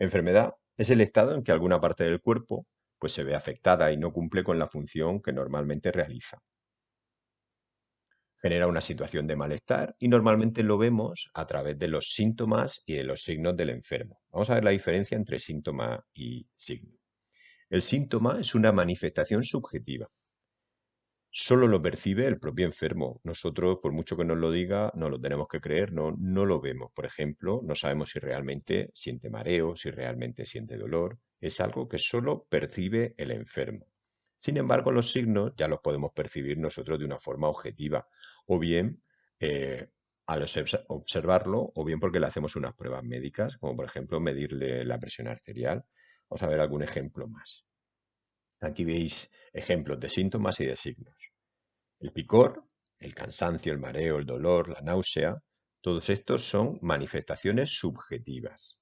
Enfermedad es el estado en que alguna parte del cuerpo pues, se ve afectada y no cumple con la función que normalmente realiza. Genera una situación de malestar y normalmente lo vemos a través de los síntomas y de los signos del enfermo. Vamos a ver la diferencia entre síntoma y signo. El síntoma es una manifestación subjetiva. Solo lo percibe el propio enfermo. Nosotros, por mucho que nos lo diga, no lo tenemos que creer, no lo vemos. Por ejemplo, no sabemos si realmente siente mareo, si realmente siente dolor. Es algo que solo percibe el enfermo. Sin embargo, los signos ya los podemos percibir nosotros de una forma objetiva, o bien eh, al observarlo, o bien porque le hacemos unas pruebas médicas, como por ejemplo medirle la presión arterial. Vamos a ver algún ejemplo más. Aquí veis ejemplos de síntomas y de signos. El picor, el cansancio, el mareo, el dolor, la náusea, todos estos son manifestaciones subjetivas.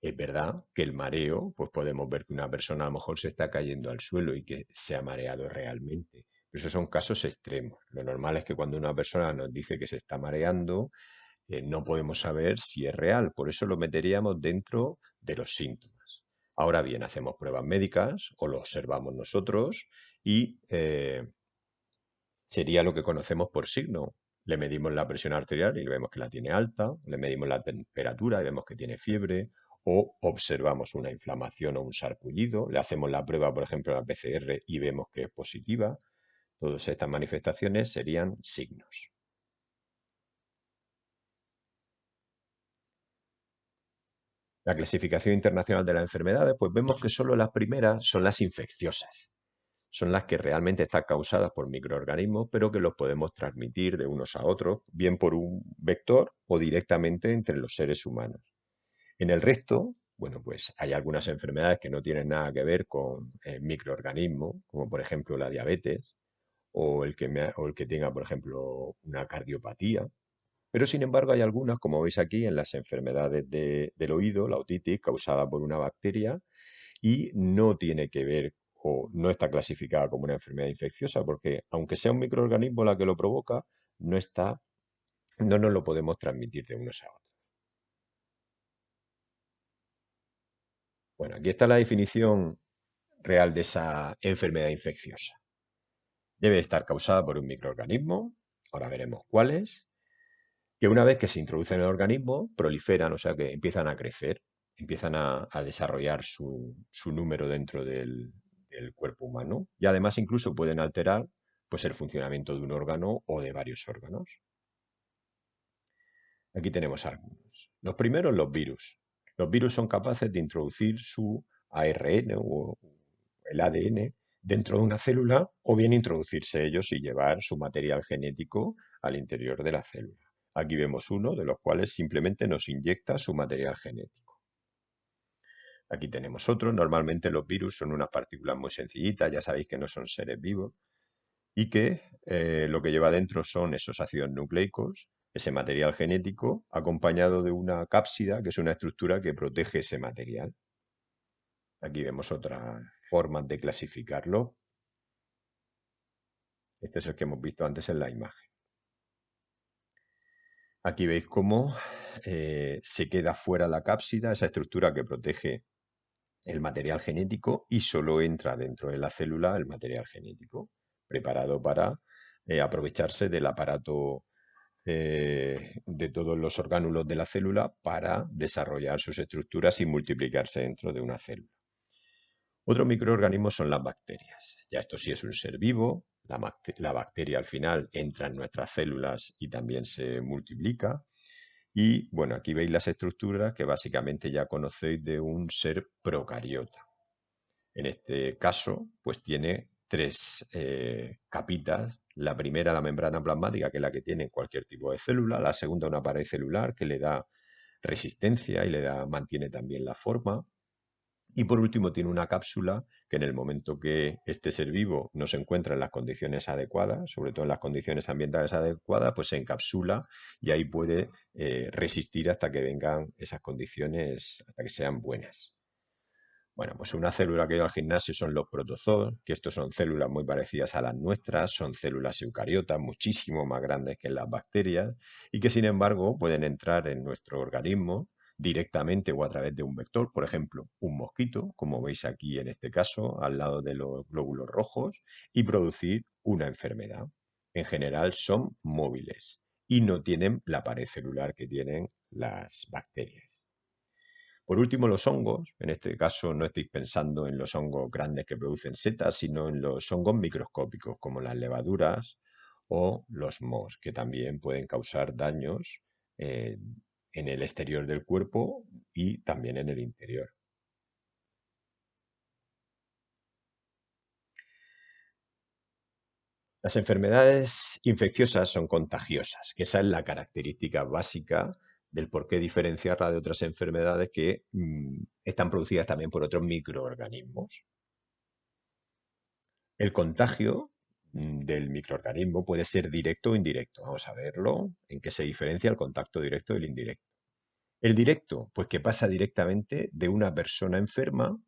Es verdad que el mareo, pues podemos ver que una persona a lo mejor se está cayendo al suelo y que se ha mareado realmente. Pero esos son casos extremos. Lo normal es que cuando una persona nos dice que se está mareando, no podemos saber si es real. Por eso lo meteríamos dentro de los síntomas. Ahora bien, hacemos pruebas médicas o lo observamos nosotros y sería lo que conocemos por signo. Le medimos la presión arterial y vemos que la tiene alta, le medimos la temperatura y vemos que tiene fiebre, o observamos una inflamación o un sarpullido, le hacemos la prueba, por ejemplo, la PCR y vemos que es positiva. Todas estas manifestaciones serían signos. La clasificación internacional de las enfermedades, pues vemos que solo las primeras son las infecciosas. Son las que realmente están causadas por microorganismos, pero que los podemos transmitir de unos a otros, bien por un vector o directamente entre los seres humanos. En el resto, bueno, pues hay algunas enfermedades que no tienen nada que ver con microorganismos, como por ejemplo la diabetes o el que tenga, por ejemplo, una cardiopatía. Pero sin embargo hay algunas, como veis aquí, en las enfermedades del oído, la otitis, causada por una bacteria, y no tiene que ver o no está clasificada como una enfermedad infecciosa porque aunque sea un microorganismo la que lo provoca, no está, no nos lo podemos transmitir de unos a otros. Bueno, aquí está la definición real de esa enfermedad infecciosa. Debe estar causada por un microorganismo, ahora veremos cuáles, que una vez que se introducen en el organismo proliferan, o sea que empiezan a crecer, empiezan a desarrollar su número dentro del cuerpo humano y además incluso pueden alterar pues, el funcionamiento de un órgano o de varios órganos. Aquí tenemos algunos. Los primeros, los virus. Los virus son capaces de introducir su ARN o el ADN dentro de una célula o bien introducirse ellos y llevar su material genético al interior de la célula. Aquí vemos uno de los cuales simplemente nos inyecta su material genético. Aquí tenemos otro. Normalmente los virus son unas partículas muy sencillitas, ya sabéis que no son seres vivos, y que lo que lleva dentro son esos ácidos nucleicos, ese material genético, acompañado de una cápsida, que es una estructura que protege ese material. Aquí vemos otras formas de clasificarlo. Este es el que hemos visto antes en la imagen. Aquí veis cómo se queda fuera la cápsida, esa estructura que protege el material genético, y solo entra dentro de la célula el material genético, preparado para aprovecharse del aparato de todos los orgánulos de la célula para desarrollar sus estructuras y multiplicarse dentro de una célula. Otro microorganismo son las bacterias. Ya esto sí es un ser vivo, la bacteria al final entra en nuestras células y también se multiplica. Y bueno, aquí veis las estructuras que básicamente ya conocéis de un ser procariota. En este caso, pues tiene tres capitas. La primera, la membrana plasmática, que es la que tiene cualquier tipo de célula. La segunda, una pared celular que le da resistencia y mantiene también la forma. Y por último, tiene una cápsula que en el momento que este ser vivo no se encuentra en las condiciones adecuadas, sobre todo en las condiciones ambientales adecuadas, pues se encapsula y ahí puede resistir hasta que vengan esas condiciones, hasta que sean buenas. Bueno, pues una célula que ha ido al gimnasio son los protozoos, que estos son células muy parecidas a las nuestras, son células eucariotas muchísimo más grandes que las bacterias y que sin embargo pueden entrar en nuestro organismo directamente o a través de un vector, por ejemplo, un mosquito, como veis aquí en este caso, al lado de los glóbulos rojos, y producir una enfermedad. En general son móviles y no tienen la pared celular que tienen las bacterias. Por último, los hongos. En este caso no estáis pensando en los hongos grandes que producen setas, sino en los hongos microscópicos, como las levaduras o los mohos, que también pueden causar daños eh, en el exterior del cuerpo y también en el interior. Las enfermedades infecciosas son contagiosas, que esa es la característica básica del por qué diferenciarla de otras enfermedades que están producidas también por otros microorganismos. El contagio del microorganismo puede ser directo o indirecto. Vamos a verlo, en qué se diferencia el contacto directo del indirecto. El directo, pues que pasa directamente de una persona enferma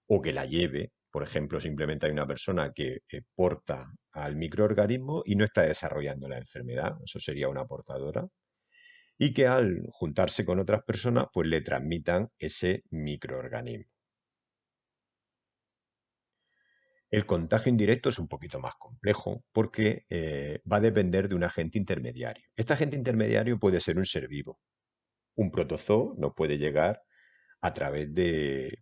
o que la lleve. Por ejemplo, simplemente hay una persona que porta al microorganismo y no está desarrollando la enfermedad, eso sería una portadora, y que al juntarse con otras personas, pues le transmitan ese microorganismo. El contagio indirecto es un poquito más complejo porque va a depender de un agente intermediario. Este agente intermediario puede ser un ser vivo. Un protozoo no puede llegar a través de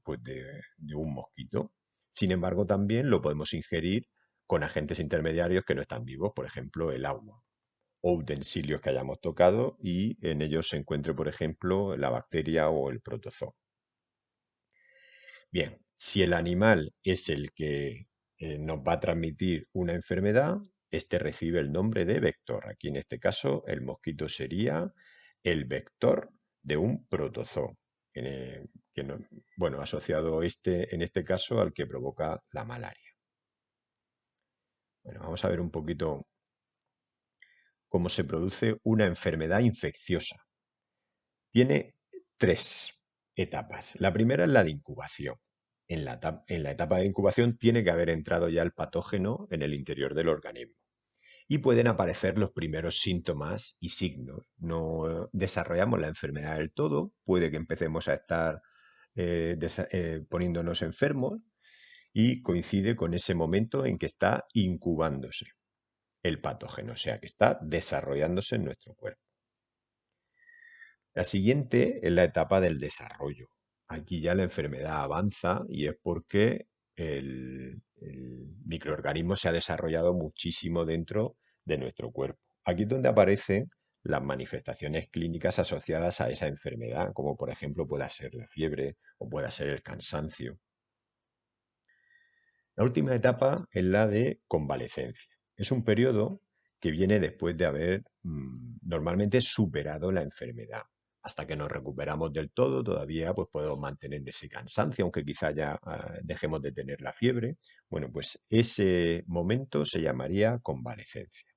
un mosquito. Sin embargo, también lo podemos ingerir con agentes intermediarios que no están vivos, por ejemplo, el agua o utensilios que hayamos tocado y en ellos se encuentre, por ejemplo, la bacteria o el protozoo. Bien, si el animal es el que nos va a transmitir una enfermedad, este recibe el nombre de vector. Aquí en este caso el mosquito sería el vector de un protozoo, que bueno, asociado en este caso al que provoca la malaria. Bueno, vamos a ver un poquito cómo se produce una enfermedad infecciosa. Tiene tres etapas. La primera es la de incubación. En la etapa de incubación tiene que haber entrado ya el patógeno en el interior del organismo. Y pueden aparecer los primeros síntomas y signos. No desarrollamos la enfermedad del todo, puede que empecemos a estar poniéndonos enfermos y coincide con ese momento en que está incubándose el patógeno, o sea, que está desarrollándose en nuestro cuerpo. La siguiente es la etapa del desarrollo. Aquí ya la enfermedad avanza y es porque el microorganismo se ha desarrollado muchísimo dentro de nuestro cuerpo. Aquí es donde aparecen las manifestaciones clínicas asociadas a esa enfermedad, como por ejemplo pueda ser la fiebre o pueda ser el cansancio. La última etapa es la de convalecencia. Es un periodo que viene después de haber normalmente superado la enfermedad. Hasta que nos recuperamos del todo, todavía pues podemos mantener ese cansancio, aunque quizá ya dejemos de tener la fiebre. Bueno, pues ese momento se llamaría convalecencia.